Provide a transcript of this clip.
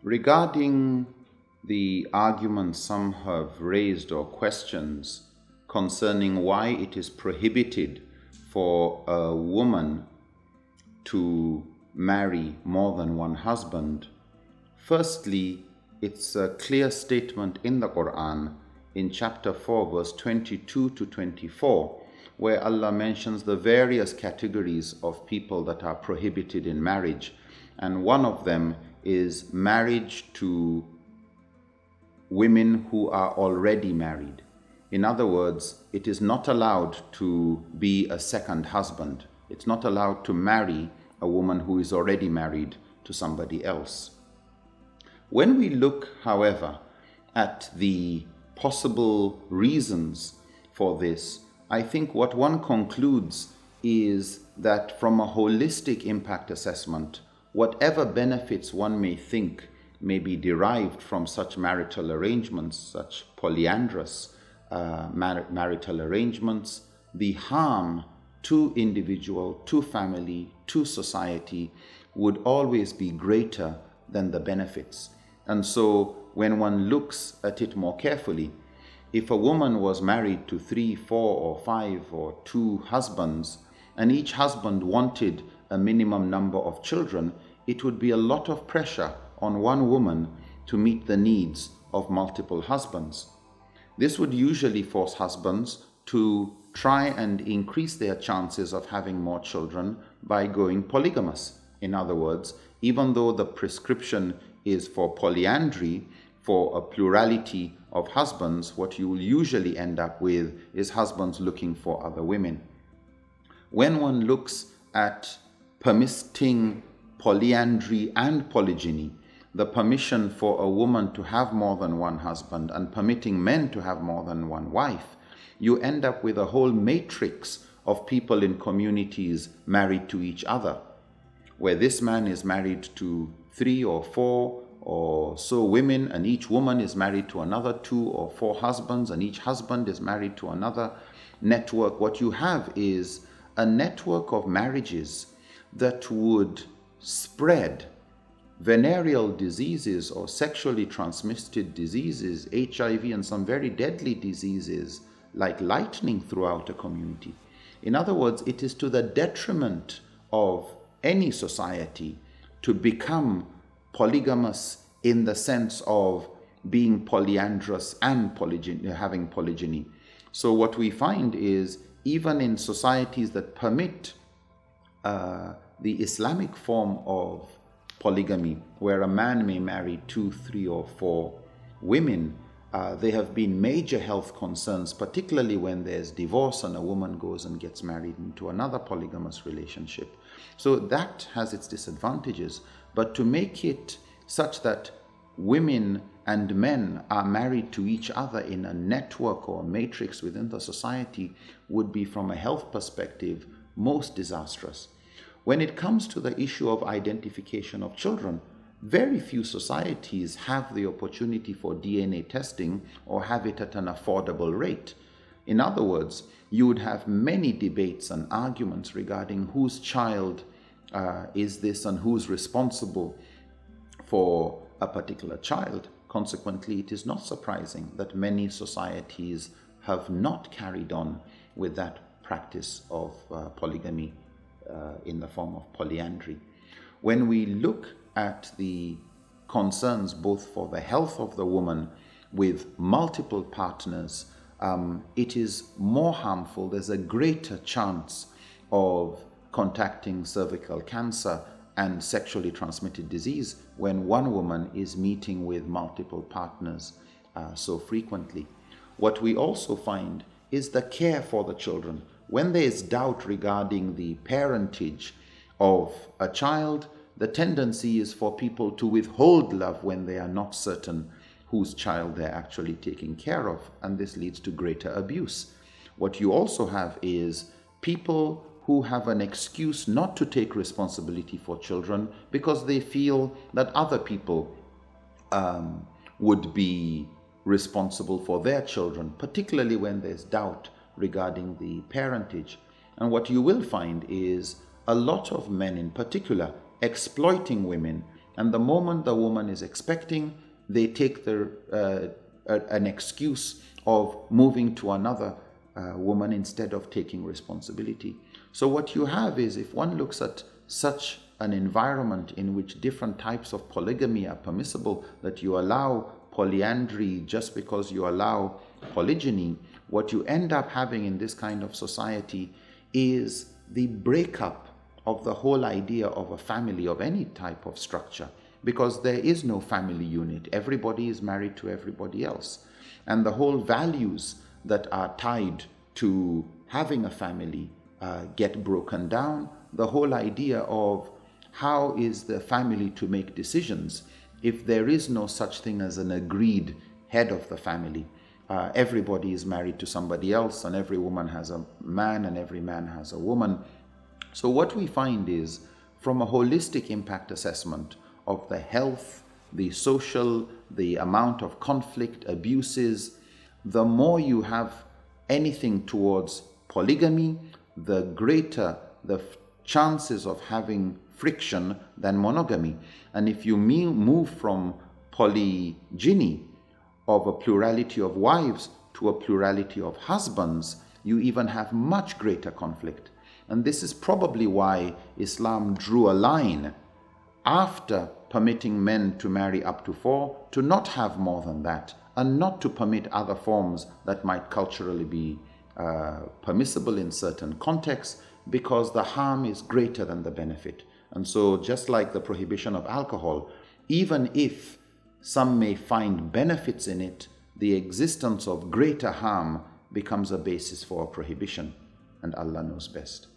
Regarding the arguments some have raised or questions concerning why it is prohibited for a woman to marry more than one husband, firstly, it's a clear statement in the Quran in chapter 4 verse 22 to 24 where Allah mentions the various categories of people that are prohibited in marriage, and one of them is marriage to women who are already married. In other words, it is not allowed to be a second husband. It's not allowed to marry a woman who is already married to somebody else. When we look, however, at the possible reasons for this, I think what one concludes is that from a holistic impact assessment, whatever benefits one may think may be derived from such marital arrangements, such polyandrous marital arrangements, the harm to individual, to family, to society would always be greater than the benefits. And so when one looks at it more carefully, if a woman was married to 3, 4, or 5, or 2 husbands, and each husband wanted a minimum number of children, it would be a lot of pressure on one woman to meet the needs of multiple husbands. This would usually force husbands to try and increase their chances of having more children by going polygamous. In other words, even though the prescription is for polyandry, for a plurality of husbands, what you will usually end up with is husbands looking for other women. When one looks at permitting polyandry and polygyny, the permission for a woman to have more than one husband and permitting men to have more than one wife, you end up with a whole matrix of people in communities married to each other, where this man is married to 3 or 4 or so women, and each woman is married to another 2 or 4 husbands, and each husband is married to another network. What you have is a network of marriages that would spread venereal diseases or sexually transmitted diseases, HIV, and some very deadly diseases like lightning throughout a community. In other words, it is to the detriment of any society to become polygamous in the sense of being polyandrous and having polygyny. So what we find is, even in societies that permit the Islamic form of polygamy, where a man may marry 2, 3, or 4 women, there have been major health concerns, particularly when there's divorce and a woman goes and gets married into another polygamous relationship. So that has its disadvantages. But to make it such that women and men are married to each other in a network or matrix within the society would be, from a health perspective, most disastrous. When it comes to the issue of identification of children, very few societies have the opportunity for DNA testing or have it at an affordable rate. In other words, you would have many debates and arguments regarding whose child is this and who's responsible for a particular child. Consequently, it is not surprising that many societies have not carried on with that practice of polygamy in the form of polyandry. When we look at the concerns both for the health of the woman with multiple partners, it is more harmful. There's a greater chance of contacting cervical cancer and sexually transmitted disease when one woman is meeting with multiple partners so frequently. What we also find is the care for the children. When there is doubt regarding the parentage of a child, the tendency is for people to withhold love when they are not certain whose child they're actually taking care of, and this leads to greater abuse. What you also have is people who have an excuse not to take responsibility for children because they feel that other people would be responsible for their children, particularly when there's doubt regarding the parentage. And what you will find is a lot of men in particular exploiting women And the moment the woman is expecting, they take an excuse of moving to another woman instead of taking responsibility. So what you have is, if one looks at such an environment in which different types of polygamy are permissible, that you allow polyandry just because you allow polygyny, what you end up having in this kind of society is the breakup of the whole idea of a family of any type of structure, because there is no family unit. Everybody is married to everybody else. And the whole values that are tied to having a family get broken down. The whole idea of how is the family to make decisions if there is no such thing as an agreed head of the family. Everybody is married to somebody else, and every woman has a man and every man has a woman. So what we find is, from a holistic impact assessment of the health, the social, the amount of conflict, abuses, the more you have anything towards polygamy, the greater the chances of having friction than monogamy. And if you move from polygyny, of a plurality of wives, to a plurality of husbands, you even have much greater conflict. And this is probably why Islam drew a line after permitting men to marry up to 4, to not have more than that, and not to permit other forms that might culturally be permissible in certain contexts, because the harm is greater than the benefit. And so, just like the prohibition of alcohol, even if some may find benefits in it, the existence of greater harm becomes a basis for a prohibition, and Allah knows best.